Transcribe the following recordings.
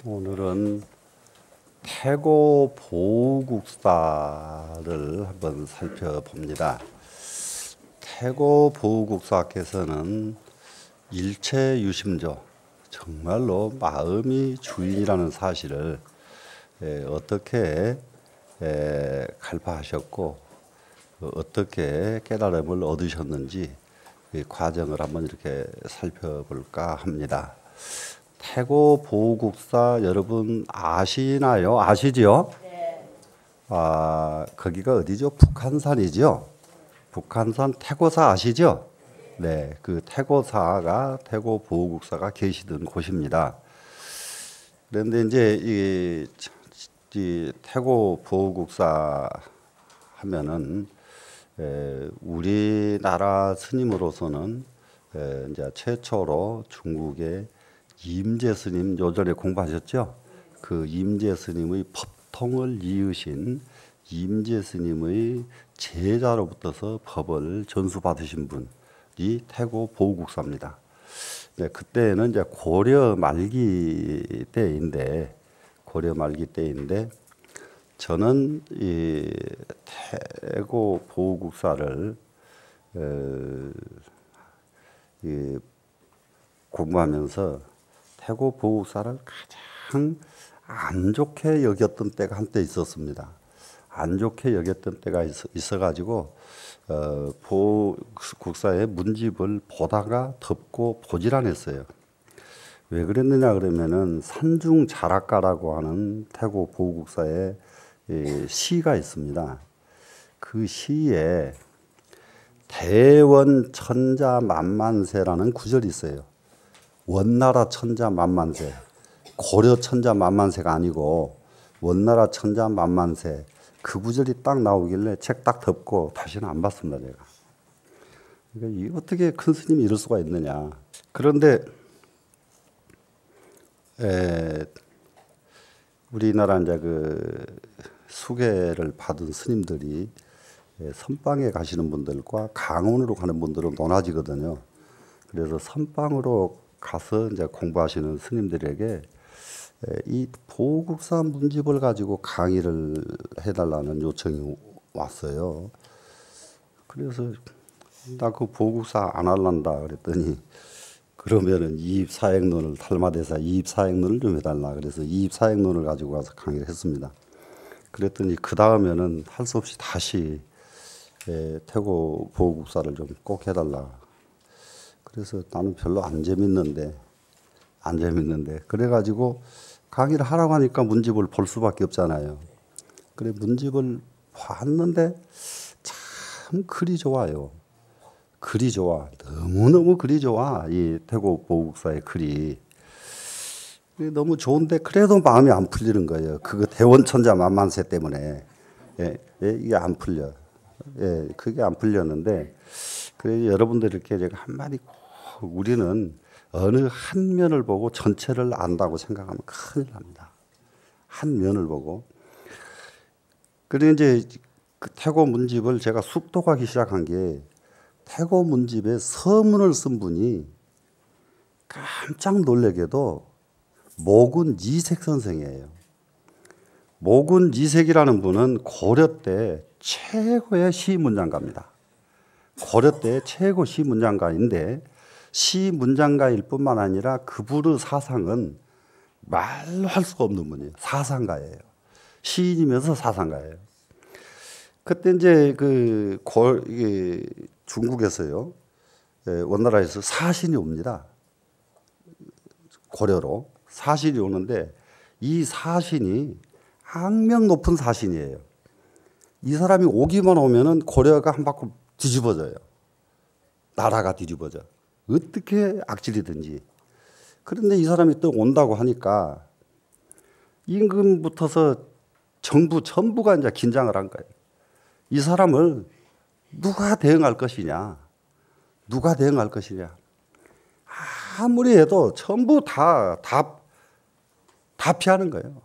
오늘은 태고 보우국사를 한번 살펴봅니다. 태고 보우국사께서는 일체유심조, 정말로 마음이 주인이라는 사실을 어떻게 갈파하셨고 어떻게 깨달음을 얻으셨는지 이 과정을 한번 이렇게 살펴볼까 합니다. 태고 보우국사 여러분 아시나요? 아시지요? 네. 거기가 어디죠? 북한산이죠? 북한산 태고사 아시죠? 네, 그 태고사가 태고 보우국사가 계시던 곳입니다. 그런데 이제 이 태고 보우국사 하면은 우리나라 스님으로서는 이제 최초로 중국의 임재 스님 요전에 공부하셨죠? 그 임재 스님의 법통을 이으신 임재 스님의 제자로부터서 법을 전수받으신 분이 태고 보우국사입니다. 네, 그때는 이제 고려 말기 때인데 저는 이 태고 보우국사를 공부하면서 태고 보우국사를 가장 안 좋게 여겼던 때가 한때 있었습니다. 안 좋게 여겼던 때가 있어가지고 보우국사의 문집을 보다가 덮고 보질 않았어요. 왜 그랬느냐 그러면은 산중자락가라고 하는 태고 보우국사의 시가 있습니다. 그 시에 대원 천자 만만세라는 구절이 있어요. 원나라 천자 만만세, 고려 천자 만만세가 아니고 원나라 천자 만만세, 그 구절이 딱 나오길래 책 딱 덮고 다시는 안 봤습니다, 제가. 그러니까 이 어떻게 큰 스님이 이럴 수가 있느냐. 그런데 우리나라 이제 그 수계를 받은 스님들이 선방에 가시는 분들과 강원으로 가는 분들은 논하지거든요. 그래서 선방으로 가서 이제 공부하시는 스님들에게 이 보우국사 문집을 가지고 강의를 해달라는 요청이 왔어요. 그래서 나 그 보우국사 안 할란다 그랬더니 그러면은 이입사행론을 탈마대사 이입사행론을 좀 해달라. 그래서 이입사행론을 가지고 가서 강의를 했습니다. 그랬더니 그 다음에는 할 수 없이 다시 태고 보우국사를 좀 꼭 해달라. 그래서 나는 별로 안 재밌는데 그래가지고 강의를 하라고 하니까 문집을 볼 수밖에 없잖아요. 그래 문집을 봤는데 참 글이 좋아요. 글이 좋아. 너무너무 글이 좋아. 이 태고 보우국사의 글이. 너무 좋은데 그래도 마음이 안 풀리는 거예요. 그거 대원천자 만만세 때문에. 이게 안 풀려. 그게 안 풀렸는데 그래 여러분들 이렇게 제가 한마디 우리는 어느 한 면을 보고 전체를 안다고 생각하면 큰일 납니다. 한 면을 보고. 그래 이제 그 태고 문집을 제가 숙독하기 시작한 게 태고 문집에 서문을 쓴 분이 깜짝 놀라게도 모군 이색 선생이에요. 모군 이색이라는 분은 고려 때 최고의 시문장가입니다. 고려 때 최고 시문장가인데 시문장가일 뿐만 아니라 그분의 사상은 말로 할 수가 없는 분이에요. 사상가예요. 시인이면서 사상가예요. 그때 이제 이게 중국에서요, 원나라에서 사신이 옵니다. 고려로 사신이 오는데 이 사신이 악명 높은 사신이에요. 이 사람이 오기만 오면은 고려가 한 바퀴 뒤집어져요. 나라가 뒤집어져. 어떻게 악질이든지. 그런데 이 사람이 또 온다고 하니까 임금부터서 정부 전부가 이제 긴장을 한 거예요. 이 사람을 누가 대응할 것이냐. 아무리 해도 전부 다 피하는 거예요.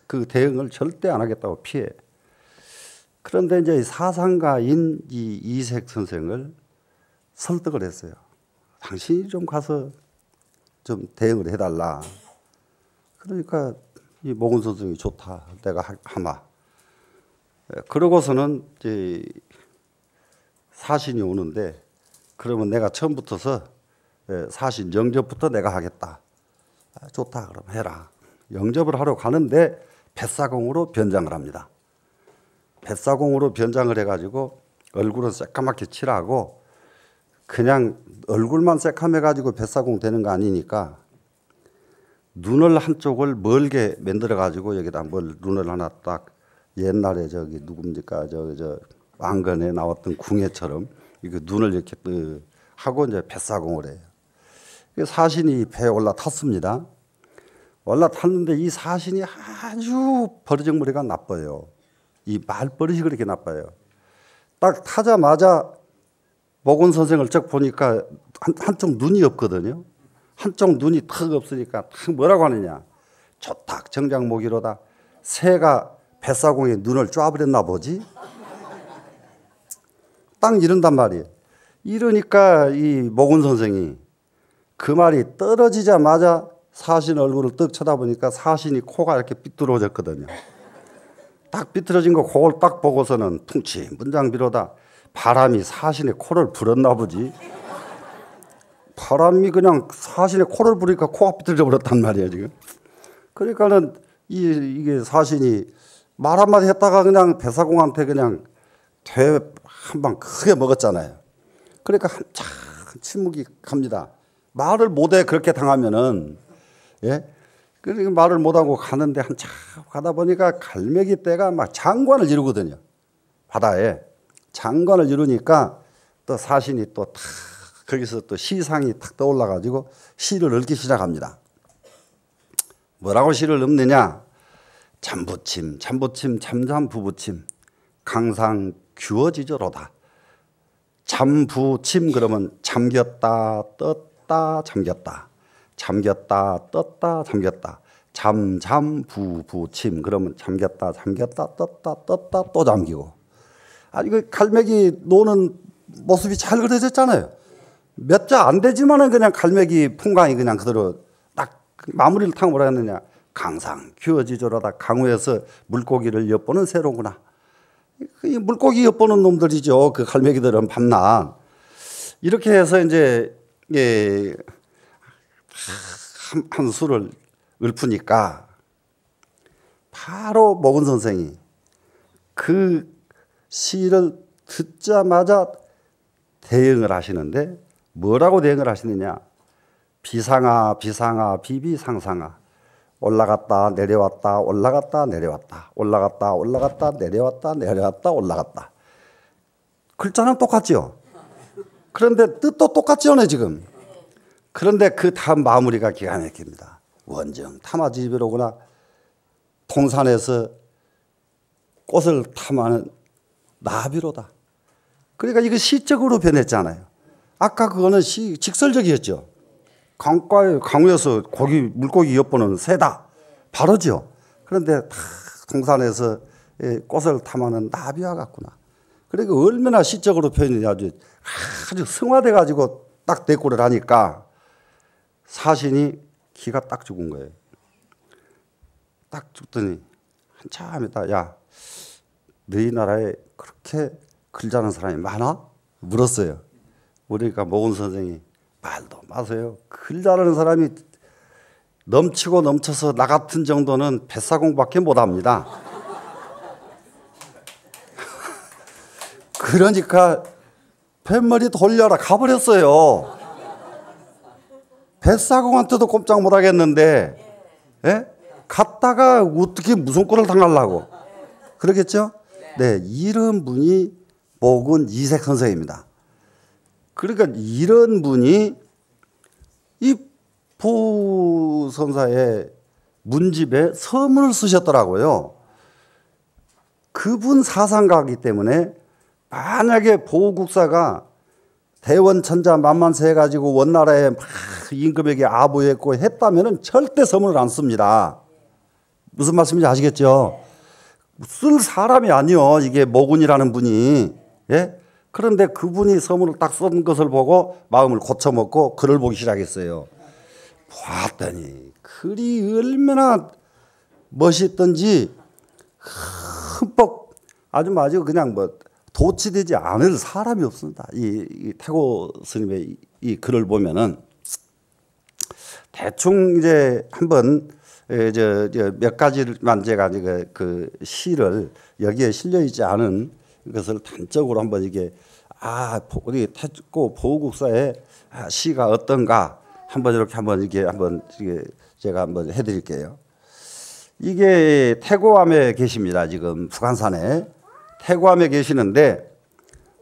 그 대응을 절대 안 하겠다고 피해. 그런데 이제 사상가인 이 이색 선생을 설득을 했어요. 당신이 좀 가서 좀 대응을 해달라. 그러니까 이 모군 선생이 좋다. 내가 하마. 그러고서는 이제 사신이 오는데 그러면 내가 처음부터서 사신 영접부터 내가 하겠다. 좋다 그럼 해라. 영접을 하러 가는데 뱃사공으로 변장을 합니다. 뱃사공으로 변장을 해가지고 얼굴은 새까맣게 칠하고 그냥 얼굴만 새까매가지고 뱃사공 되는 거 아니니까 눈을 한쪽을 멀게 만들어가지고 여기다 눈을 하나 딱 옛날에 저기 누굽니까 저 왕건에 나왔던 궁예처럼 이거 눈을 이렇게 하고 이제 뱃사공을 해요. 사신이 배에 올라탔습니다. 올라탔는데 이 사신이 아주 버르장머리가 나빠요. 이 말버릇이 그렇게 나빠요. 딱 타자마자 모군 선생을 쩍 보니까 한쪽 눈이 없거든요. 한쪽 눈이 턱 없으니까 탁 뭐라고 하느냐. 좋다 정장모기로다. 새가 뱃사공에 눈을 쪼아버렸나 보지. 딱 이런단 말이에요. 이러니까 이 모군 선생이 그 말이 떨어지자마자 사신 얼굴을 떡 쳐다보니까 사신이 코가 이렇게 삐뚤어졌거든요. 딱 삐뚤어진 거 그걸 딱 보고서는 퉁치 문장비로다. 바람이 사신의 코를 불었나 보지. 바람이 그냥 사신의 코를 부르니까 코가 삐뚤어져 버렸단 말이에요 지금. 그러니까는 이게 사신이 말 한마디 했다가 그냥 뱃사공한테 그냥 대 한 방 크게 먹었잖아요. 그러니까 한참 침묵이 갑니다. 말을 못해 그렇게 당하면은 예. 그러니까 말을 못하고 가는데 한참 가다 보니까 갈매기 떼가 막 장관을 이루거든요. 바다에 장관을 이루니까 또 사신이 또 탁 거기서 또 시상이 탁 떠올라가지고 시를 읊기 시작합니다. 뭐라고 시를 읊느냐? 잠부침 잠부침 잠잠부부침 강상 규어지저로다. 잠부침 그러면 잠겼다 떴다 잠겼다. 잠겼다 떴다 잠겼다. 잠잠부부침 그러면 잠겼다 잠겼다 떴다 떴다 또 잠기고. 이거 갈매기 노는 모습이 잘 그려졌잖아요. 몇 자 안 되지만은 그냥 갈매기 풍광이 그냥 그대로 딱 마무리를 탁 뭐라 했느냐. 강상 규어지저로다. 강우에서 물고기를 엿보는 새로구나. 물고기 엿보는 놈들이죠. 그 갈매기들은 밤낮. 이렇게 해서 이제 한 수를 읊으니까 바로 모군 선생이 그 시를 듣자마자 대응을 하시는데 뭐라고 대응을 하시느냐. 비상아 비상아 비비상상아 올라갔다 내려왔다 올라갔다 내려왔다 올라갔다 올라갔다 내려왔다 내려왔다 올라갔다. 글자는 똑같죠. 그런데 뜻도 똑같죠 지금. 그런데 그 다음 마무리가 기가 막힙니다. 원정 탐화지비로구나. 동산에서 꽃을 탐하는 나비로다. 그러니까 이거 시적으로 변했잖아요. 아까 그거는 직설적이었죠. 강가에 강우에서 물고기 엿보는 새다. 바로죠. 그런데 동산에서 꽃을 탐하는 나비와 같구나. 그러니까 얼마나 시적으로 표현이 아주 승화돼 가지고 딱 대꾸를 하니까 사신이 기가 딱 죽은 거예요. 딱 죽더니 한참 있다. 야, 너희 나라에 그렇게 글 잘하는 사람이 많아? 물었어요. 그러니까 모군 선생이 말도 마세요. 글 잘하는 사람이 넘치고 넘쳐서 나 같은 정도는 뱃사공밖에 못합니다. 그러니까 뱃머리 돌려라 가버렸어요. 뱃사공한테도 꼼짝 못하겠는데 갔다가 어떻게 무슨 꼴을 당하려고 그러겠죠? 네, 이런 분이 모군 이색 선생입니다. 그러니까 이런 분이 이 보선사의 문집에 서문을 쓰셨더라고요. 그분 사상가이기 때문에 만약에 보국사가 대원천자 만만세 해가지고 원나라에 막 임금에게 아부했고 했다면 절대 서문을 안 씁니다. 무슨 말씀인지 아시겠죠? 쓸 사람이 아니요. 이게 모군이라는 분이. 예? 그런데 그분이 서문을 딱 쓴 것을 보고 마음을 고쳐먹고 글을 보기 시작했어요. 봤더니 글이 얼마나 멋있던지 흠뻑 아주 그냥 뭐 도취되지 않을 사람이 없습니다. 이 태고 스님의 이 글을 보면은 대충 이제 한번 몇 가지만 제가 그 시를 여기에 실려 있지 않은 것을 단적으로 한번 이게 우리 태고 보국사의 시가 어떤가 한번 제가 한번 해드릴게요. 이게 태고암에 계십니다. 지금 북한산에 태고암에 계시는데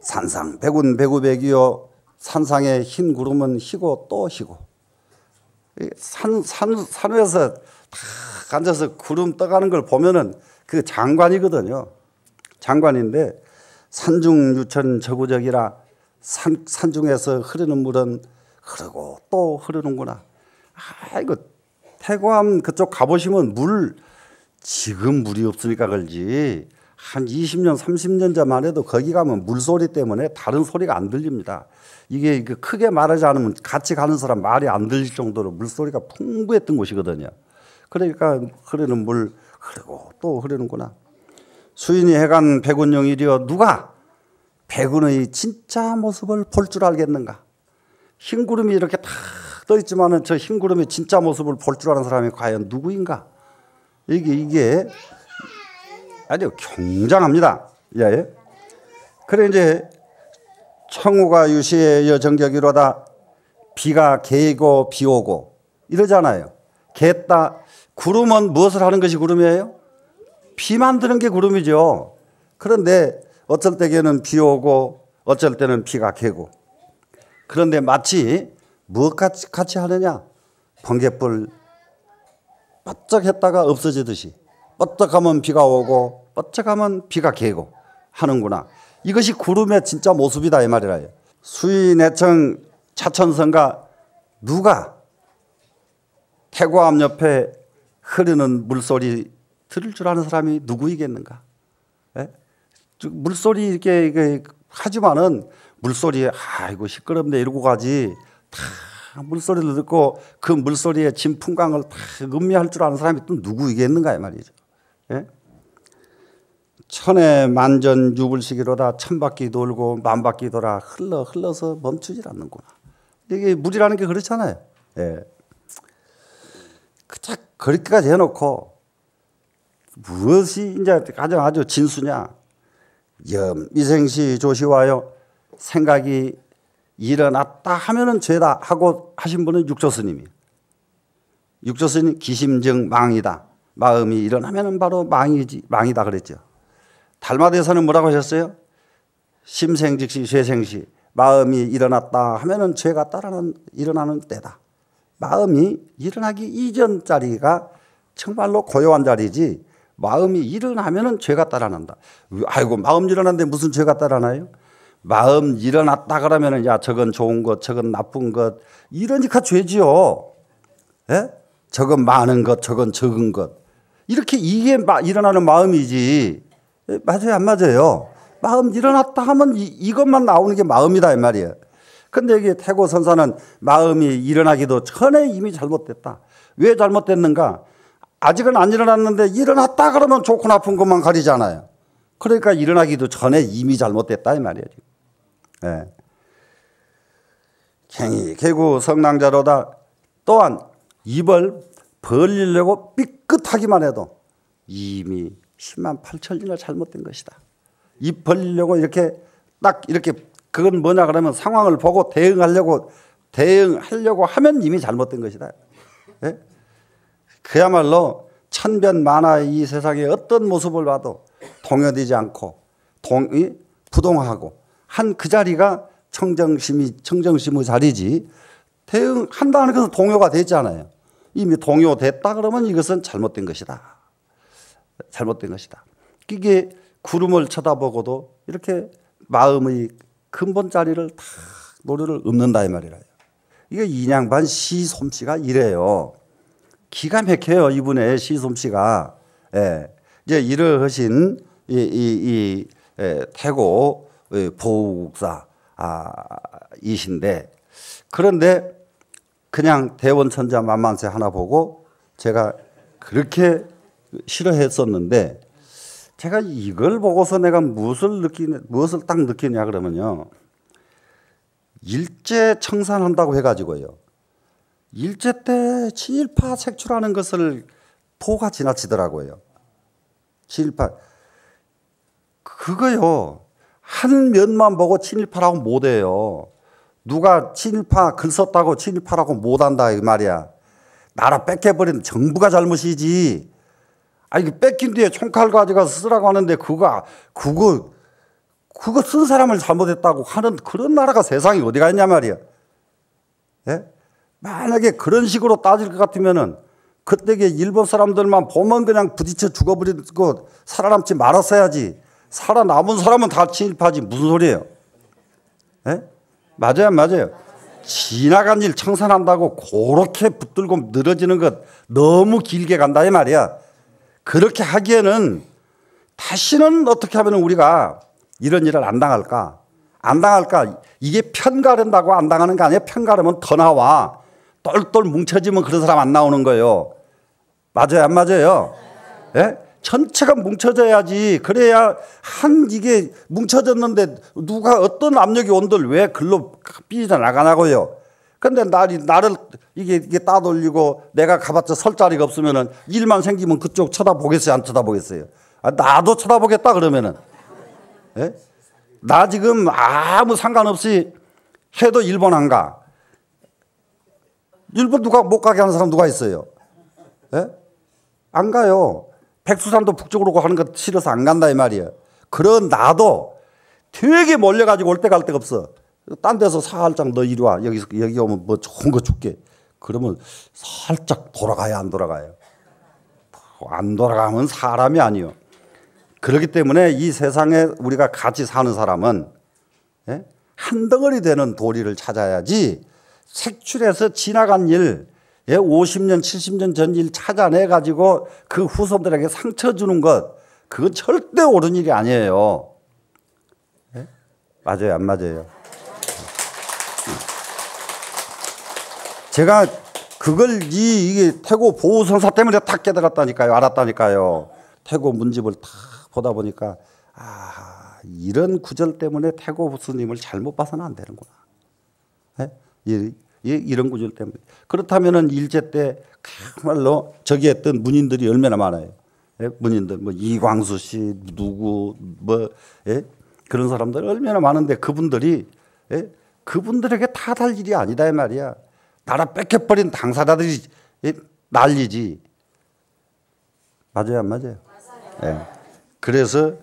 산상 백운 백우백이요 산상의 흰 구름은 희고 또 희고 산 위에서 탁 앉아서 구름 떠가는 걸 보면은 그 장관이거든요. 장관인데 산중유천 저구적이라 산중에서 흐르는 물은 흐르고 또 흐르는구나. 이거 태고암 그쪽 가보시면 지금 물이 없으니까 그런지 한 20년 30년 전만 해도 거기 가면 물소리 때문에 다른 소리가 안 들립니다. 이게 크게 말하지 않으면 같이 가는 사람 말이 안 들릴 정도로 물소리가 풍부했던 곳이거든요. 그러니까 흐르는 물 흐르고 또 흐르는구나. 수인이 해간 백운용이리여 누가 백운의 진짜 모습을 볼 줄 알겠는가. 흰 구름이 이렇게 탁 떠 있지만은 저 흰 구름의 진짜 모습을 볼 줄 아는 사람이 과연 누구인가. 이게 아주 굉장합니다. 예. 그래 이제 청우가 유시의 여정격이로다 비가 개고 비 오고 이러잖아요. 개다 구름은 무엇을 하는 것이 구름이에요? 비 만드는 게 구름이죠. 그런데 어쩔 때에는 비 오고 어쩔 때는 비가 개고. 그런데 마치 무엇 같이 하느냐? 번갯불 뻗쩍했다가 없어지듯이 뻗쩍하면 비가 오고 뻗쩍하면 비가 개고 하는구나. 이것이 구름의 진짜 모습이다 이 말이라요. 수위내청 차천성가 누가 태고암 옆에 흐르는 물소리 들을 줄 아는 사람이 누구이겠는가? 예? 물소리 이렇게 하지만은 물소리에 아이고 시끄럽네 이러고 가지 다 물소리를 듣고 그 물소리에 진풍광을 다 음미할 줄 아는 사람이 또 누구이겠는가 이 말이죠. 예? 천에 만전 유불시기로다 천바퀴 돌고 만바퀴 돌아 흘러서 멈추질 않는구나. 이게 물이라는 게 그렇잖아요. 예. 그렇게까지 해놓고 무엇이 이제 아주 진수냐. 미생시 조시와요. 생각이 일어났다 하면은 죄다 하고 하신 분은 육조스님이. 육조스님 기심정 망이다. 마음이 일어나면은 바로 망이다 그랬죠. 달마대에서는 뭐라고 하셨어요? 심생즉시 죄생시. 마음이 일어났다 하면은 죄가 일어나는 때다. 마음이 일어나기 이전 자리가 정말로 고요한 자리지. 마음이 일어나면은 죄가 따라난다. 아이고 마음 일어났는데 무슨 죄가 따라나요? 마음 일어났다 그러면은 야 저건 좋은 것, 저건 나쁜 것 이러니까 죄지요. 예? 저건 많은 것, 저건 적은 것 이렇게 이게 일어나는 마음이지. 맞아요, 안 맞아요? 마음 일어났다 하면 이것만 나오는 게 마음이다 이 말이에요. 근데 여기 태고 선사는 마음이 일어나기도 전에 이미 잘못됐다. 왜 잘못됐는가? 아직은 안 일어났는데 일어났다 그러면 좋고 나쁜 것만 가리잖아요. 그러니까 일어나기도 전에 이미 잘못됐다 이 말이에요. 예. 갱이 개구 성낭자로다. 또한 입을 벌리려고 삐끗하기만 해도 이미 10만 8천리나 잘못된 것이다. 입 벌리려고 이렇게 딱 이렇게 그건 뭐냐 그러면 상황을 보고 대응하려고 하면 이미 잘못된 것이다. 예? 그야말로 천변만화의 이 세상의 어떤 모습을 봐도 동요되지 않고 부동하고 한 그 자리가 청정심의 자리지 대응한다는 것은 동요가 됐잖아요. 이미 동요됐다 그러면 이것은 잘못된 것이다. 잘못된 것이다. 이게 구름을 쳐다보고도 이렇게 마음의 근본 자리를 다 노래를 읊는다 이 말이라요. 이게 인양반 시 솜씨가 이래요. 기가 막혀요 이분의 시 솜씨가. 예. 이제 이러하신 태고 보국사 이신데 그런데 그냥 대원천자 만만세 하나 보고 제가 그렇게 싫어했었는데 제가 이걸 보고서 내가 무엇을 딱 느끼냐 그러면요. 일제 청산한다고 해가지고요. 일제 때 친일파 색출하는 것을 포가 지나치더라고요. 친일파. 그거요. 한 면만 보고 친일파라고 못해요. 누가 친일파 글 썼다고 친일파라고 못한다 이 말이야. 나라 뺏겨버린 정부가 잘못이지. 아니 뺏긴 뒤에 총칼 가져가서 쓰라고 하는데 그거 쓴 사람을 잘못했다고 하는 그런 나라가 세상에 어디가 있냐 말이야. 예? 만약에 그런 식으로 따질 것 같으면은 그때게 일본 사람들만 보면 그냥 부딪혀 죽어버리고 살아남지 말았어야지. 살아남은 사람은 다 친일파지. 무슨 소리예요? 예? 맞아요, 맞아요. 지나간 일 청산한다고 그렇게 붙들고 늘어지는 것 너무 길게 간다 이 말이야. 그렇게 하기에는 다시는 어떻게 하면 우리가 이런 일을 안 당할까? 안 당할까? 이게 편가른다고 안 당하는 거 아니에요? 편가르면 더 나와. 똘똘 뭉쳐지면 그런 사람 안 나오는 거예요. 맞아요, 안 맞아요? 예? 전체가 뭉쳐져야지. 그래야 이게 뭉쳐졌는데 누가 어떤 압력이 온들 왜 글로 삐져나가냐고요. 근데 나를 이게 따돌리고 내가 가봤자 설 자리가 없으면은 일만 생기면 그쪽 쳐다보겠어요? 안 쳐다보겠어요? 나도 쳐다보겠다 그러면은. 예? 나 지금 아무 상관없이 해도 일본 안 가. 일본 누가 못 가게 하는 사람 누가 있어요? 예? 안 가요. 백두산도 북쪽으로 하는 거 싫어서 안 간다 이 말이에요. 그런 나도 되게 몰려가지고 올 때 갈 데가 없어. 딴 데서 살짝 너 이리 와. 여기 오면 뭐 좋은 거 줄게. 그러면 살짝 돌아가야 안 돌아가요. 안 돌아가면 사람이 아니요. 그렇기 때문에 이 세상에 우리가 같이 사는 사람은 예? 한 덩어리 되는 도리를 찾아야지 색출해서 지나간 일 50년 70년 전 일 찾아내가지고 그 후손들에게 상처 주는 것 그건 절대 옳은 일이 아니에요. 예? 맞아요 안 맞아요? 제가 그걸 이게 태고 보호선사 때문에 딱 깨달았다니까요. 알았다니까요. 태고 문집을 다 보다 보니까 이런 구절 때문에 태고 스님을 잘못 봐서는 안 되는구나. 예? 이런 구절 때문에. 그렇다면은 일제 때 정말로 저기 했던 문인들이 얼마나 많아요. 예? 문인들 뭐 이광수 씨 누구 뭐 예? 그런 사람들 얼마나 많은데 그분들이 예? 그분들에게 탓할 일이 아니다 이 말이야. 나라 뺏겨버린 당사자들이 예? 난리지. 맞아요 안 맞아요? 예. 그래서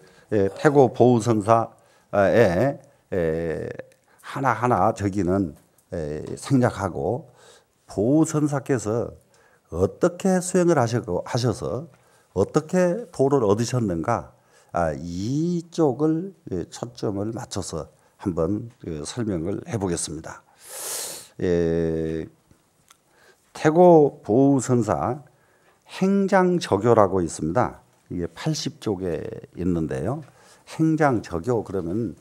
태고 보우선사에 하나하나 저기는 생략하고 보우선사께서 어떻게 수행을 하셔서 어떻게 도를 얻으셨는가 이쪽을 초점을 맞춰서 한번 설명을 해보겠습니다. 태고 보우선사 행장저교라고 있습니다. 이게 80쪽에 있는데요. 행장저교 그러면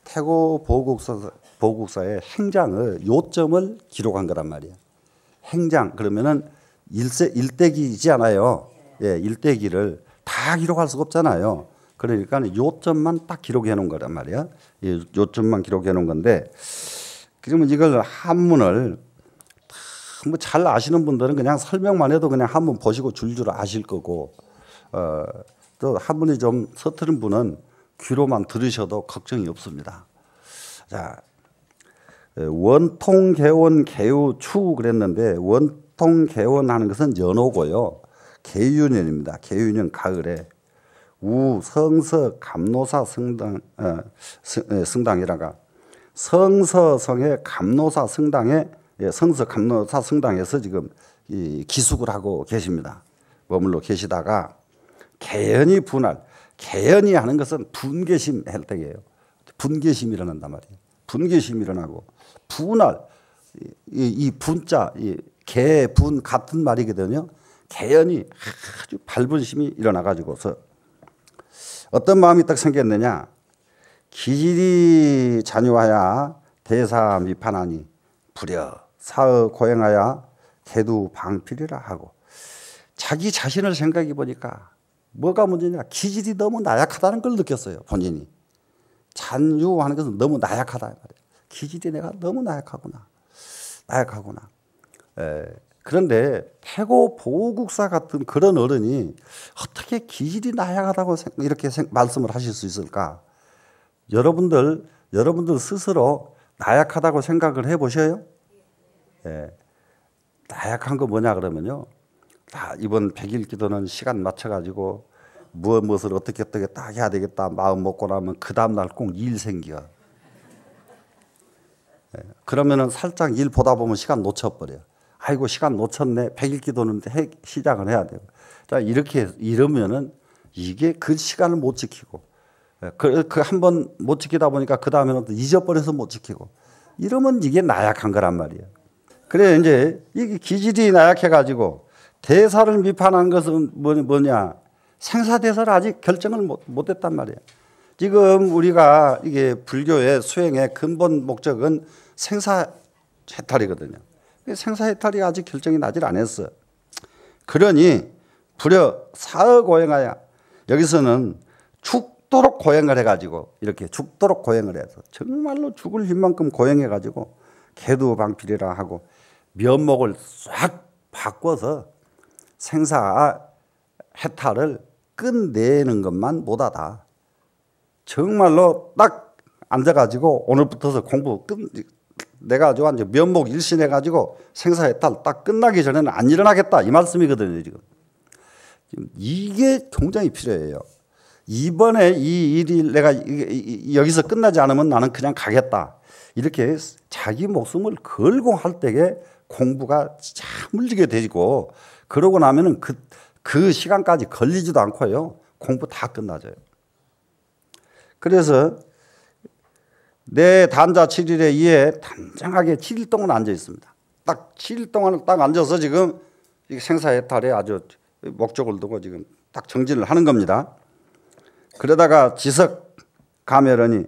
태고 보국사의 행장을 요점을 기록한 거란 말이에요. 행장 그러면은 일대기이지 않아요. 예, 일대기를 다 기록할 수가 없잖아요. 그러니까 요점만 딱 기록해 놓은 거란 말이에요. 예, 요점만 기록해 놓은 건데 그러면 이걸 한문을 뭐 잘 아시는 분들은 그냥 설명만 해도 그냥 한문 보시고 줄줄 아실 거고 또 한문이 좀 서투른 분은 귀로만 들으셔도 걱정이 없습니다. 자, 원통개원 개유추 그랬는데 원통개원 하는 것은 연호고요. 개유년입니다. 개유년 가을에 우 성서 감노사 성당이라가 성서성의 감노사 성당에 성서 감노사 성당에서 지금 기숙을 하고 계십니다. 머물러 계시다가 개연이 분할 개연이 하는 것은 분개심 할 때예요. 분개심이 일어난단 말이에요. 분개심이 일어나고 분할 이 분자 개분 같은 말이거든요. 개연이 아주 발분심이 일어나 가지고서 어떤 마음이 딱 생겼느냐. 기질이 잔유하야 대사 미판하니 부려 사의 고행하야 개두 방필이라 하고. 자기 자신을 생각해 보니까 뭐가 문제냐, 기질이 너무 나약하다는 걸 느꼈어요. 본인이 잔유하는 것은 너무 나약하다 말이에요. 기질이 내가 너무 나약하구나. 그런데 태고 보국사 같은 그런 어른이 어떻게 기질이 나약하다고 이렇게 말씀을 하실 수 있을까? 여러분들 스스로 나약하다고 생각을 해보셔요? 나약한 거 뭐냐 그러면요, 이번 100일 기도는 시간 맞춰가지고 무엇을 어떻게 딱 해야 되겠다 마음 먹고 나면 그 다음날 꼭 일 생겨. 그러면은 살짝 일 보다 보면 시간 놓쳐버려. 아이고 시간 놓쳤네. 100일 기도는 시작을 해야 되고. 자, 이러면은 이게 그 시간을 못 지키고, 그 한 번 못 지키다 보니까 그 다음에는 또 잊어버려서 못 지키고, 이러면 이게 나약한 거란 말이에요. 그래 이제 이게 기질이 나약해가지고 대사를 비판한 것은 뭐냐? 생사대사를 아직 결정을 못했단 말이에요. 지금 우리가 이게 불교의 수행의 근본 목적은 생사해탈이거든요. 생사해탈이 아직 결정이 나질 않았어. 그러니 불여 사의고행하야, 여기서는 죽도록 고행을 해가지고, 이렇게 죽도록 고행을 해서 정말로 죽을 힘만큼 고행해가지고 개두방필이라 하고 면목을 싹 바꿔서 생사해탈을 끝내는 것만 못하다. 정말로 딱 앉아가지고 오늘부터서 공부 내가 아주 완전 면목 일신해가지고 생사해탈 딱 끝나기 전에는 안 일어나겠다, 이 말씀이거든요. 지금 이게 굉장히 필요해요. 이번에 이 일이 내가 여기서 끝나지 않으면 나는 그냥 가겠다, 이렇게 자기 목숨을 걸고 할 때에 공부가 참을지게 되고, 그러고 나면은 그 시간까지 걸리지도 않고요, 공부 다 끝나져요. 그래서 내 단자 7일에 의해 단정하게 7일 동안 앉아 있습니다. 딱 7일 동안 딱 앉아서 지금 생사해탈에 아주 목적을 두고 지금 딱 정진을 하는 겁니다. 그러다가 지석 가멸하니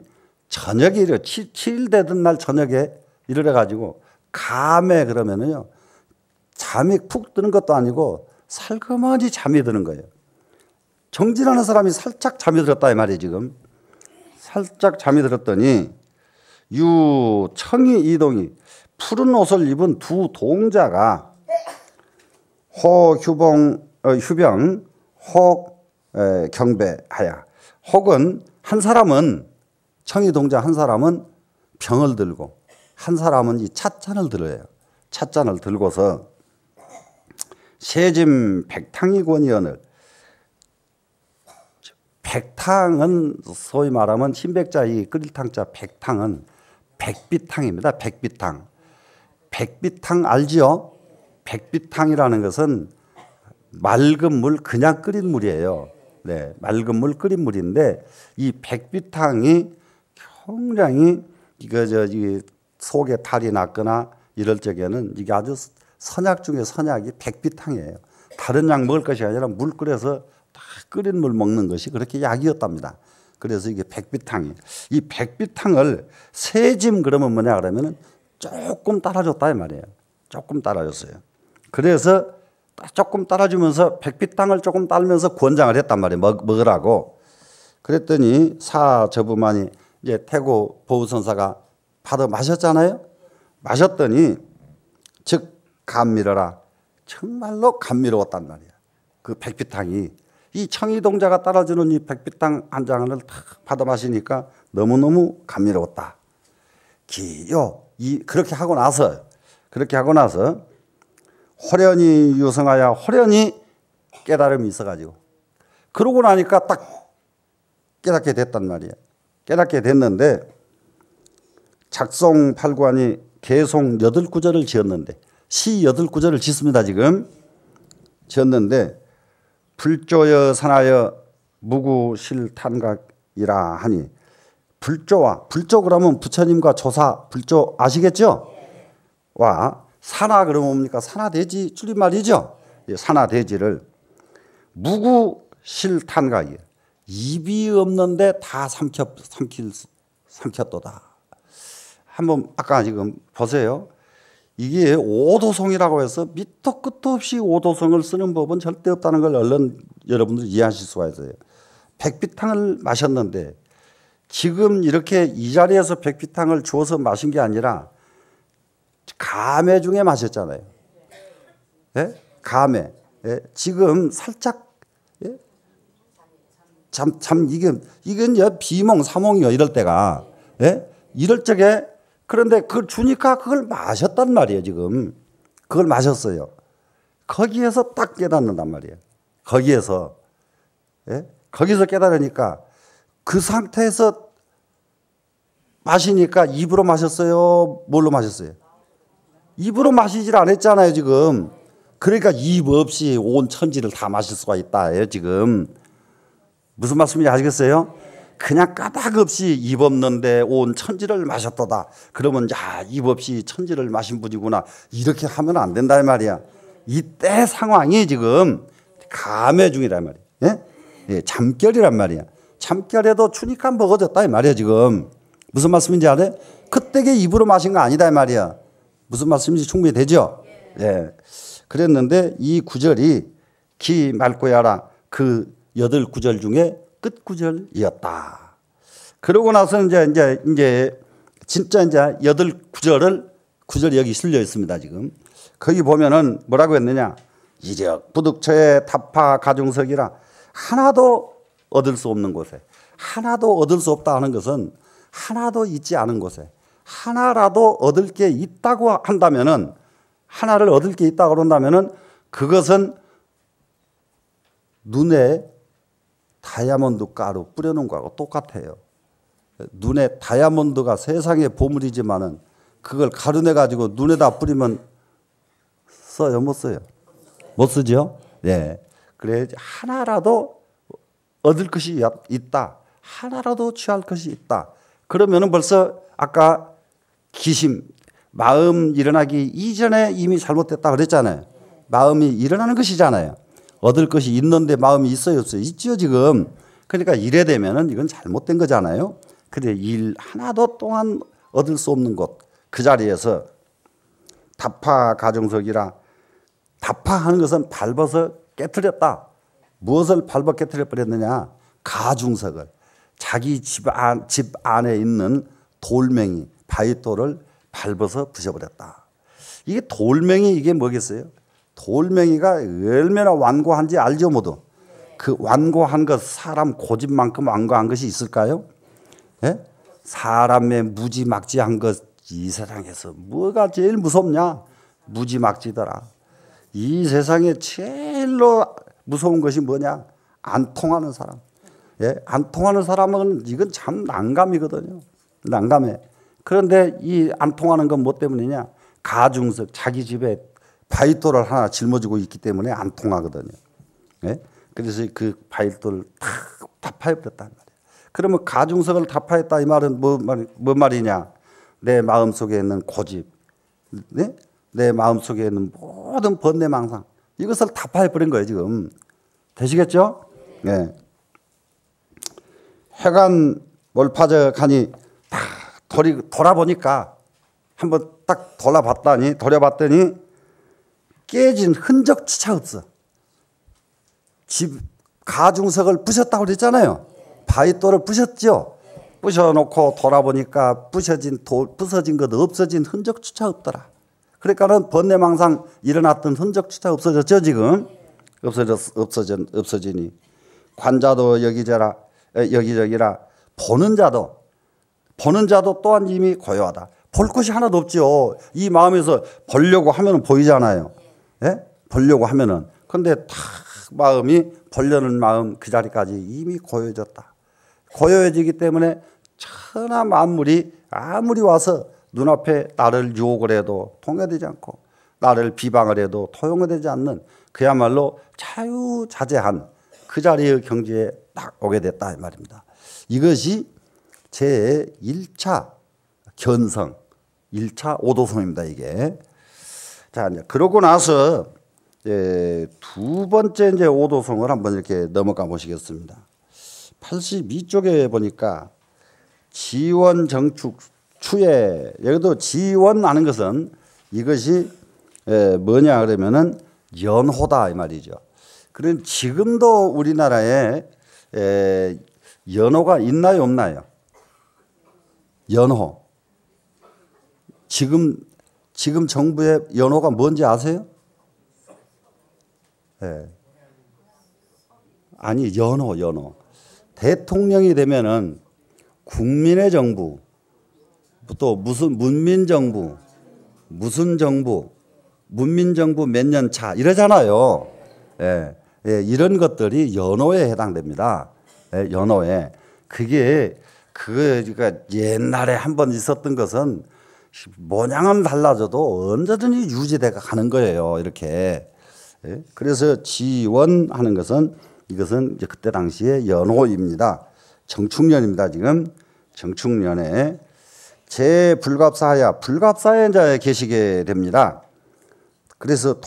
저녁에 7일 되던 날 저녁에 이르러 가지고 감에 그러면은요, 잠이 푹 드는 것도 아니고 살그머니 잠이 드는 거예요. 정진하는 사람이 살짝 잠이 들었다 이 말이에요. 지금 살짝 잠이 들었더니 유청이 이동이, 푸른 옷을 입은 두 동자가 휴병 혹 경배하야. 혹은 한 사람은, 청이 동자 한 사람은 병을 들고 한 사람은 이 찻잔을 들어요. 찻잔을 들고서 세짐 백탕이 권이언을, 백탕은 소위 말하면 흰백자 이 끓일탕자 백탕은 백비탕입니다. 백비탕. 백비탕 알지요? 백비탕이라는 것은 맑은 물, 그냥 끓인 물이에요. 네, 맑은 물 끓인 물인데 이 백비탕이 굉장히 이 속에 탈이 났거나 이럴 적에는 이게 아주 선약 중에 선약이 백비탕이에요. 다른 약 먹을 것이 아니라 물 끓여서 다 끓인 물 먹는 것이 그렇게 약이었답니다. 그래서 이게 백비탕이, 이 백비탕을 세짐 그러면 뭐냐 그러면은 조금 따라줬다 이 말이에요. 조금 따라줬어요. 그래서 조금 따라주면서 백비탕을 조금 따르면서 권장을 했단 말이에요. 먹으라고. 그랬더니 사저부만이 이제 태고 보우선사가 받아 마셨잖아요. 마셨더니 즉 감미러라, 정말로 감미로웠단 말이야. 그 백비탕이, 이 청이동자가 따라주는 이 백비탕 한 장을 탁 받아 마시니까 너무너무 감미로웠다. 그렇게 하고 나서 호련히 유성하여, 호련히 깨달음이 있어가지고, 그러고 나니까 딱 깨닫게 됐단 말이야. 깨닫게 됐는데 작송 8관이 개송 8구절을 지었는데, 시 8구절을 짓습니다. 지금 지었는데 불조여 산하여 무구실탄각이라 하니, 불조 그러면 부처님과 조사, 불조 아시겠죠? 와 산하 그러면 뭡니까? 산하대지 줄임말이죠. 산하대지를 무구실탄각이에요. 입이 없는데 다 삼켰도다. 한번 아까 지금 보세요. 이게 오도송이라고 해서 밑도 끝도 없이 오도송을 쓰는 법은 절대 없다는 걸 얼른 여러분들 이해하실 수가 있어요. 백비탕을 마셨는데 지금 이렇게 이 자리에서 백비탕을 주어서 마신 게 아니라 감회 중에 마셨잖아요. 예? 감회. 예? 지금 살짝 예? 참 이건 비몽 사몽이요 이럴 때가 예? 이럴 적에 그런데 그걸 주니까 그걸 마셨단 말이에요. 지금 그걸 마셨어요. 거기에서 딱 깨닫는단 말이에요. 거기에서 예? 거기서 깨달으니까 그 상태에서 마시니까 입으로 마셨어요? 뭘로 마셨어요? 입으로 마시질 않았잖아요, 지금. 그러니까 입 없이 온 천지를 다 마실 수가 있다예요, 지금. 무슨 말씀인지 아시겠어요? 그냥 까닭 없이 입 없는데 온 천지를 마셨도다. 그러면 야, 입 없이 천지를 마신 분이구나. 이렇게 하면 안 된다 이 말이야. 이때 상황이 지금 감회 중이란 말이에요. 예? 예, 잠결이란 말이야. 잠결에도 추니까 먹어졌다 이 말이야 지금. 무슨 말씀인지 알아요? 그때게 입으로 마신 거 아니다 이 말이야. 무슨 말씀인지 충분히 되죠? 예. 그랬는데 이 구절이 기 말고야라 그 8구절 중에 끝구절이었다. 그러고 나서 이제 진짜 이제 8구절을 구절이 여기 실려 있습니다 지금. 거기 보면은 뭐라고 했느냐? 이적 부득처의 타파 가중석이라 하나도 얻을 수 없는 곳에 하나도 얻을 수 없다 하는 것은 하나도 있지 않은 곳에 하나라도 얻을 게 있다고 한다면은 하나를 얻을 게 있다고 한다면은 그것은 눈에 다이아몬드 가루 뿌려놓은 거하고 똑같아요. 눈에 다이아몬드가 세상의 보물이지만은 그걸 가루내 가지고 눈에다 뿌리면 써요, 못 써요? 못 쓰죠? 네. 그래 하나라도 얻을 것이 있다. 하나라도 취할 것이 있다. 그러면은 벌써 아까 기심, 마음 일어나기 이전에 이미 잘못됐다 그랬잖아요. 마음이 일어나는 것이잖아요. 얻을 것이 있는데 마음이 있어요, 없어요? 있죠, 지금. 그러니까 이래 되면은 이건 잘못된 거잖아요. 근데 일 하나도 또한 얻을 수 없는 곳, 그 자리에서 다파 가정석이라 다파하는 것은 밟아서 깨트렸다. 무엇을 밟아 깨트려 버렸느냐? 가중석을. 자기 집 안에 있는 돌멩이, 바위돌을 밟아서 부셔버렸다. 이게 돌멩이 이게 뭐겠어요? 돌멩이가 얼마나 완고한지 알죠, 모두? 그 완고한 것, 사람 고집만큼 완고한 것이 있을까요? 예? 사람의 무지막지한 것, 이 세상에서 뭐가 제일 무섭냐? 무지막지더라. 이 세상에 제일로 무서운 것이 뭐냐? 안 통하는 사람. 예? 안 통하는 사람은 이건 참 난감이거든요. 난감해. 그런데 이 안 통하는 건 뭐 때문이냐? 가중석, 자기 집에 바위돌을 하나 짊어지고 있기 때문에 안 통하거든요. 예? 그래서 그 바위돌을 다 파해버렸단 말이에요. 그러면 가중석을 다 파했다 이 말은 뭔 말이냐? 내 마음속에 있는 고집, 네? 내 마음속에 있는 모든 번뇌망상 이것을 다 파해버린 거예요 지금. 되시겠죠? 네. 해간 몰파져 가니 다 돌아보니까 한번 딱 돌아봤더니 깨진 흔적조차 없어. 집 가중석을 부셨다고 그랬잖아요. 바위돌을 부셨죠. 부셔놓고 돌아보니까 부서진 것 없어진 흔적조차 없더라. 그러니까는 번뇌망상 일어났던 흔적조차 없어졌죠 지금. 없어지니 관자도 여기저기라 보는 자도 또한 이미 고요하다. 볼 것이 하나도 없죠. 이 마음에서 보려고 하면 보이잖아요. 예? 보려고 하면은. 근데 탁 마음이 보려는 마음 그 자리까지 이미 고요해졌다. 고요해지기 때문에 천하 만물이 아무리 와서 눈앞에 나를 유혹을 해도 통해되지 않고 나를 비방을 해도 통용되지 않는 그야말로 자유자재한 그 자리의 경지에 딱 오게 됐다 이 말입니다. 이것이 제1차 견성, 1차 오도성입니다 이게. 자, 이제 그러고 나서 두 번째 이제 오도성을 한번 이렇게 넘어가 보시겠습니다. 82쪽에 보니까 지원 정축 추에 여기도 지원하는 것은 이것이 뭐냐 그러면은 연호다 이 말이죠. 그럼 지금도 우리나라에 연호가 있나요 없나요? 연호. 지금 정부의 연호가 뭔지 아세요? 아니 연호. 대통령이 되면은 국민의 정부, 또 무슨 문민정부, 무슨 정부, 문민정부 몇 년 차 이러잖아요. 이런 것들이 연호에 해당됩니다. 연호에. 그러니까 옛날에 한번 있었던 것은 모양은 달라져도 언제든지 유지돼 가는 거예요. 이렇게. 그래서 지원하는 것은 이것은 이제 그때 당시에 연호입니다. 정축년입니다. 지금 정축년에 불갑사에 이제 계시게 됩니다. 그래서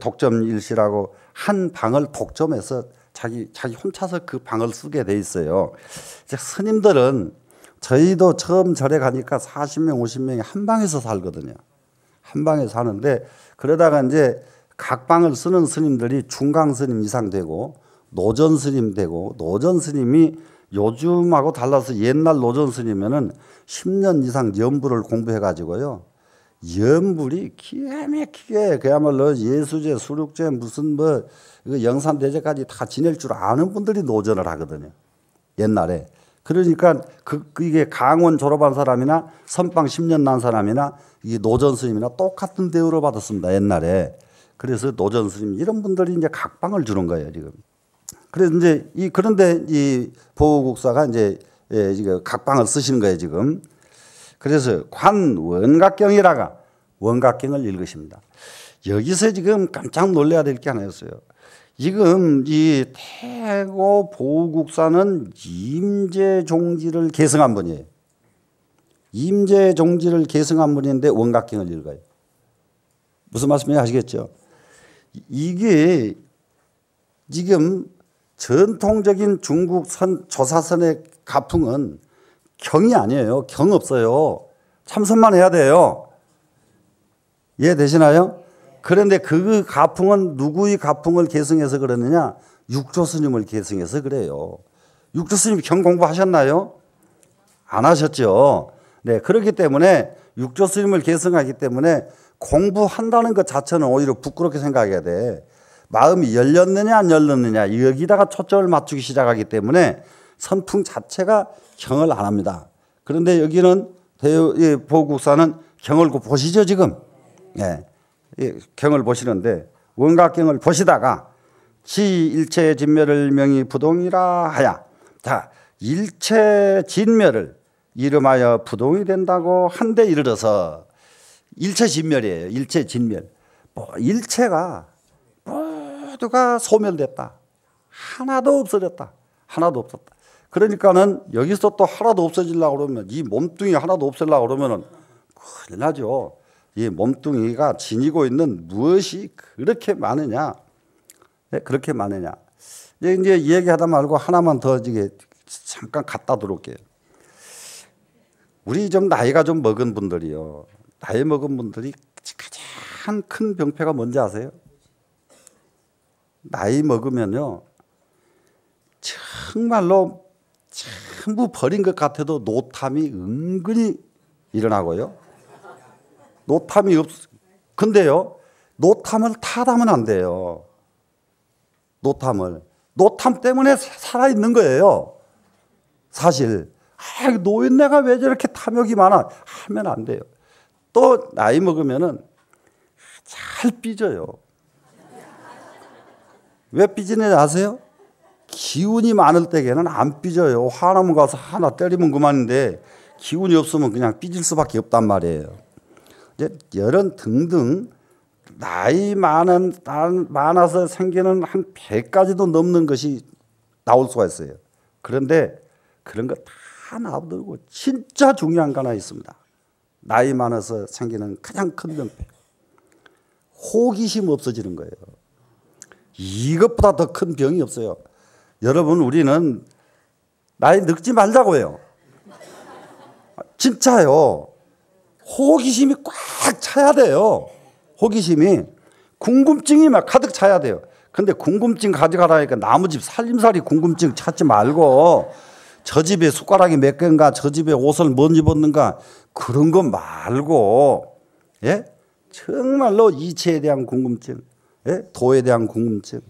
독점일시라고 한 방을 독점해서 자기 혼자서 그 방을 쓰게 돼 있어요. 이제 스님들은 저희도 처음 절에 가니까 40명, 50명이 한 방에서 살거든요. 한 방에 사는데 그러다가 이제 각 방을 쓰는 스님들이 중강 스님 이상 되고 노전 스님 되고 노전 스님이 요즘하고 달라서 옛날 노전 스님에는 10년 이상 연불을 공부해 가지고요. 연불이 기가 막히게 그야말로 예수제, 수륙제 무슨 뭐 영산대제까지 다 지낼 줄 아는 분들이 노전을 하거든요. 옛날에. 그러니까 이게 강원 졸업한 사람이나 선방 10년 난 사람이나 이 노전 스님이나 똑같은 대우를 받았습니다. 옛날에. 그래서 노전 스님 이런 분들이 이제 각방을 주는 거예요, 지금. 그래서 이제 그런데 이 보호국사가 이제 각방을 쓰시는 거예요, 지금. 그래서 관원각경이라가 원각경을 읽으십니다. 여기서 지금 깜짝 놀라야 될 게 하나 있어요. 지금 이 태고 보호국사는 임재종지를 계승한 분이에요. 임재종지를 계승한 분인데 원각경을 읽어요. 무슨 말씀인지 아시겠죠? 이게 지금 전통적인 중국 조사선의 가풍은 경이 아니에요. 경 없어요. 참선만 해야 돼요. 이해되시나요? 그런데 그 가풍은 누구의 가풍을 계승해서 그러느냐? 육조 스님을 계승해서 그래요. 육조 스님 경 공부하셨나요? 안 하셨죠. 네, 그렇기 때문에 육조 스님을 계승하기 때문에 공부한다는 것 자체는 오히려 부끄럽게 생각해야 돼. 마음이 열렸느냐 안 열렸느냐 여기다가 초점을 맞추기 시작하기 때문에 선풍 자체가 경을 안 합니다. 그런데 여기는 보국사는 경을 보시죠 지금. 네. 경을 보시는데 원각경을 보시다가 지 일체 진멸을 명이 부동이라 하야. 자, 일체 진멸을 이름하여 부동이 된다고 한데 이르러서 일체 진멸이에요. 일체 진멸. 일체가 모두가 소멸됐다. 하나도 없어졌다. 하나도 없었다. 그러니까는 여기서 또 하나도 없어지려고 그러면 이 몸뚱이 하나도 없애려고 그러면은 큰일 나죠. 이 몸뚱이가 지니고 있는 무엇이 그렇게 많으냐. 네, 그렇게 많으냐. 이제 얘기하다 말고 하나만 더 잠깐 갖다 들어올게요. 우리 좀 나이가 좀 먹은 분들이요. 나이 먹은 분들이 가장 큰 병폐가 뭔지 아세요? 나이 먹으면요. 정말로 전부 버린 것 같아도 노탐이 은근히 일어나고요. 노탐이 근데요. 노탐을 타다면 안 돼요. 노탐 때문에 살아있는 거예요. 사실. 노인네가 왜 저렇게 탐욕이 많아? 하면 안 돼요. 또 나이 먹으면은 잘 삐져요. 왜 삐지는지 아세요? 기운이 많을 때에는 안 삐져요. 화나면 가서 하나 때리면 그만인데 기운이 없으면 그냥 삐질 수밖에 없단 말이에요. 이제 이런 등등 나이 많아서 생기는 한 100가지도 넘는 것이 나올 수가 있어요. 그런데 그런 거 다 놔두고 진짜 중요한 거 하나 있습니다. 나이 많아서 생기는 가장 큰 병폐. 호기심 없어지는 거예요. 이것보다 더 큰 병이 없어요. 여러분 우리는 나이 늙지 말자고 해요. 진짜요. 호기심이 꽉 차야 돼요. 호기심이. 궁금증이 막 가득 차야 돼요. 근데 궁금증 가져가라니까 나무집 살림살이 궁금증 찾지 말고 저 집에 숟가락이 몇 개인가, 저 집에 옷을 뭔 입었는가, 그런 거 말고, 예? 정말로 이체에 대한 궁금증, 예? 도에 대한 궁금증,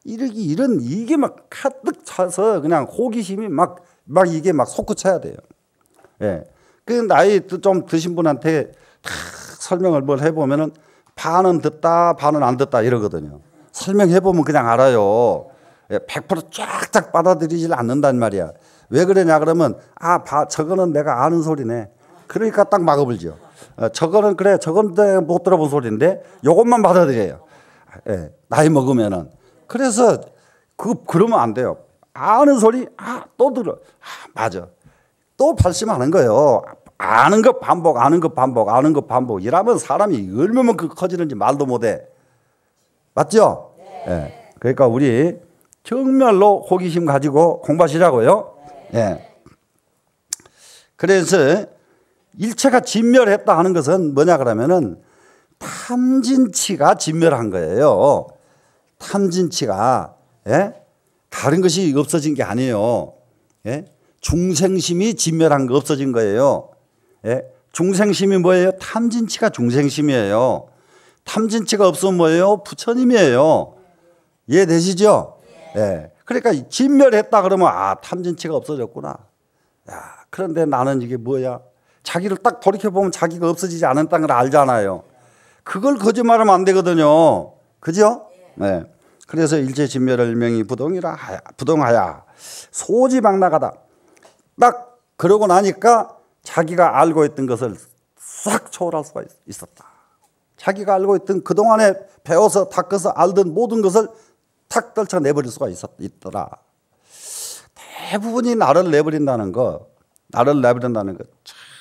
이게 막 가득 차서 그냥 호기심이 막 이게 막 솟구쳐야 돼요. 예. 그 나이 좀 드신 분한테 다 설명을 뭘 해보면은 반은 듣다, 반은 안 듣다 이러거든요. 설명해보면 그냥 알아요. 100% 쫙쫙 받아들이질 않는단 말이야. 왜 그러냐 그러면 저거는 내가 아는 소리네. 그러니까 딱 막아불죠. 저거는 그래, 저건 내가 못 들어본 소리인데 요것만 받아들여요. 예, 나이 먹으면은. 그래서 그러면 안 돼요. 아는 소리 또 들어. 맞아. 또 발심하는 거예요. 아는 것 반복, 아는 것 반복, 아는 것 반복. 이러면 사람이 얼마나 커지는지 말도 못해. 맞죠? 예. 그러니까 우리 정말로 호기심 가지고 공부하시라고요. 예. 그래서 일체가 진멸했다 하는 것은 뭐냐 그러면은 탐진치가 진멸한 거예요. 탐진치가. 예? 다른 것이 없어진 게 아니에요. 예? 중생심이 진멸한 거 없어진 거예요. 예? 중생심이 뭐예요? 탐진치가 중생심이에요. 탐진치가 없으면 뭐예요? 부처님이에요. 이해되시죠? 예. 그러니까 진멸했다 그러면 탐진치가 없어졌구나. 야, 그런데 나는 이게 뭐야? 자기를 딱 돌이켜보면 자기가 없어지지 않았다는 걸 알잖아요. 그걸 거짓말하면 안 되거든요. 그죠? 네. 그래서 일체 진멸을 명이 부동하야 소지망나가다. 딱 그러고 나니까 자기가 알고 있던 것을 싹 초월할 수가 있었다. 자기가 알고 있던 그동안에 배워서 닦아서 알던 모든 것을 탁 떨쳐내버릴 수가 있더라. 대부분이 나를 내버린다는 거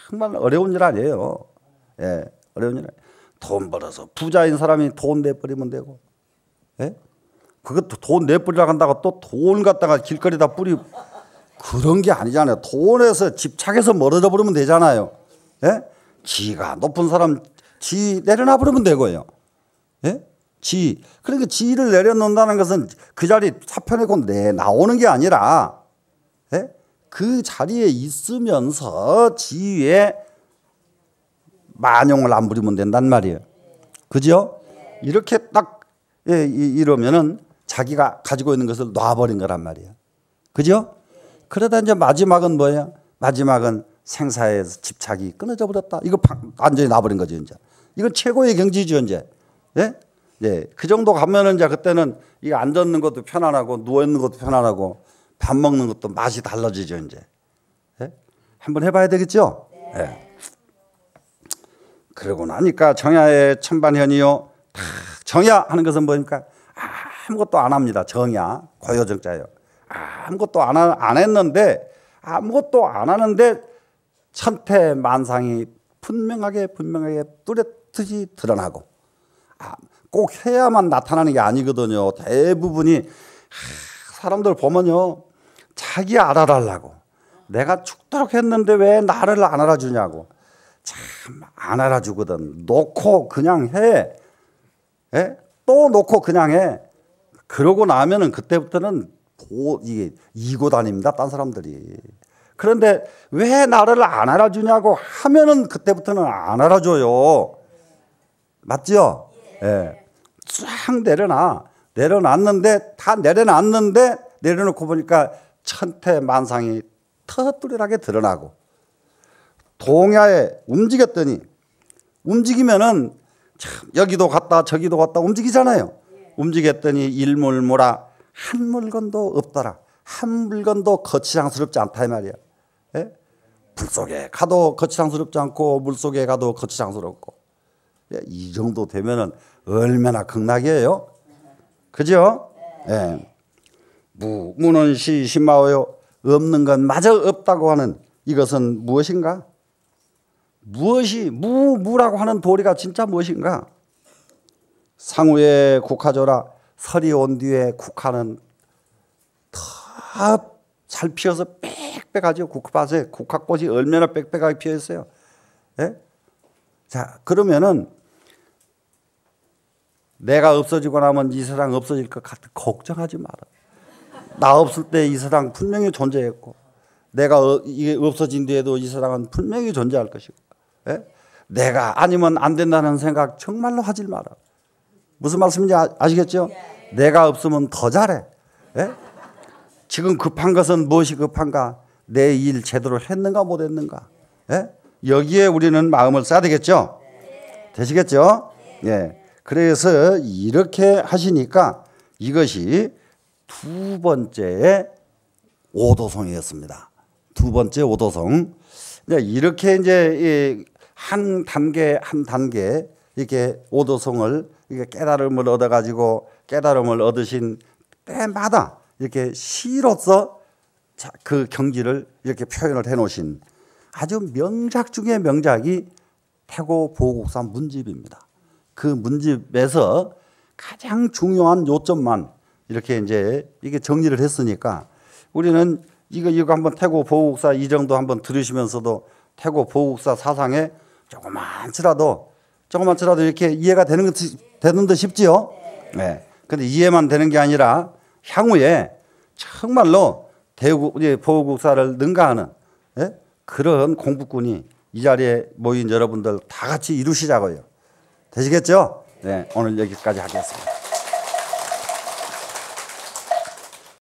정말 어려운 일 아니에요. 예, 어려운 일 아니에요. 돈 벌어서 부자인 사람이 돈 내버리면 되고, 예? 그것도 돈 내버리라고 한다고 또 돈 갖다가 길거리에다 뿌리고 그런 게 아니잖아요. 돈에서 집착해서 멀어져 버리면 되잖아요. 예? 지가 높은 사람 지 내려놔 버리면 되고요. 예? 그러니까 지를 내려놓는다는 것은 그 자리 사표내고 나오는 게 아니라, 예? 그 자리에 있으면서 지위에 만용을 안 부리면 된단 말이에요. 그죠? 이렇게 딱 이러면은 자기가 가지고 있는 것을 놔버린 거란 말이에요. 그죠? 그러다 이제 마지막은 뭐예요? 마지막은 생사에서 집착이 끊어져 버렸다. 이거 완전히 놔버린 거죠, 이제. 이건 최고의 경지죠, 이제. 예? 예. 그 정도 가면은 이제 그때는 이 앉아 있는 것도 편안하고 누워 있는 것도 편안하고 밥 먹는 것도 맛이 달라지죠, 이제. 예? 한번 해봐야 되겠죠? 예. 그러고 나니까 정야의 천반현이요. 정야 하는 것은 뭐입니까? 아무것도 안 합니다. 정야, 고요정자예요. 아무것도 안 했는데, 아무것도 안 하는데 천태만상이 분명하게 뚜렷이 드러나고, 꼭 해야만 나타나는 게 아니거든요. 대부분이 사람들 보면요, 자기 알아달라고, 내가 죽도록 했는데 왜 나를 안 알아주냐고, 참 안 알아주거든. 놓고 그냥 해. 예? 또 놓고 그냥 해. 그러고 나면은 그때부터는 이게 이고 다닙니다, 딴 사람들이. 그런데 왜 나를 안 알아주냐고 하면은 그때부터는 안 알아줘요. 맞죠? 예. 쫙 내려놨는데 다 내려놨는데 내려놓고 보니까 천태만상이 뚜렷하게 드러나고, 동야에 움직이면은 참 여기도 갔다 저기도 갔다 움직이잖아요. 움직였더니 일물무라 한 물건도 없더라. 한 물건도 거치장스럽지 않다 이 말이야. 예? 불 속에 가도 거치장스럽지 않고 물 속에 가도 거치장스럽고. 예? 이 정도 되면은 얼마나 극락이에요. 그죠? 예. 무는 심마오요. 없는 건 마저 없다고 하는 이것은 무엇인가? 무라고 하는 도리가 진짜 무엇인가? 상우에 국화조라. 설이 온 뒤에 국화는 다 잘 피어서 빽빽하죠. 국화밭에 국화꽃이 얼마나 빽빽하게 피어 있어요. 예? 자, 그러면은 내가 없어지고 나면 이 세상 없어질 것 같아 걱정하지 마라. 나 없을 때 이 세상 분명히 존재했고 내가 이게 없어진 뒤에도 이 세상은 분명히 존재할 것이고 예? 내가 아니면 안 된다는 생각 정말로 하지 마라. 무슨 말씀인지 아시겠죠? 내가 없으면 더 잘해. 예? 지금 급한 것은 무엇이 급한가? 내 일 제대로 했는가 못했는가? 예? 여기에 우리는 마음을 써야 되겠죠? 되시겠죠? 예. 그래서 이렇게 하시니까 이것이 두 번째 오도성이었습니다. 두 번째 오도성. 이렇게 이제 한 단계 한 단계 이렇게 오도성을 이렇게 깨달음을 얻어가지고 깨달음을 얻으신 때마다 이렇게 시로서 그 경지를 이렇게 표현을 해놓으신 아주 명작 중의 명작이 태고 보국사 문집입니다. 그 문집에서 가장 중요한 요점만 이렇게 이제 이게 정리를 했으니까 우리는 이거 한번 태고 보국사 이 정도 한번 들으시면서도 태고 보국사 사상에 조그만치라도 이렇게 이해가 되는 듯 싶지요. 네. 근데 이해만 되는 게 아니라 향후에 정말로 보국사를 능가하는 예? 그런 공부꾼이 이 자리에 모인 여러분들 다 같이 이루시자고요. 되시겠죠? 네, 오늘 여기까지 하겠습니다.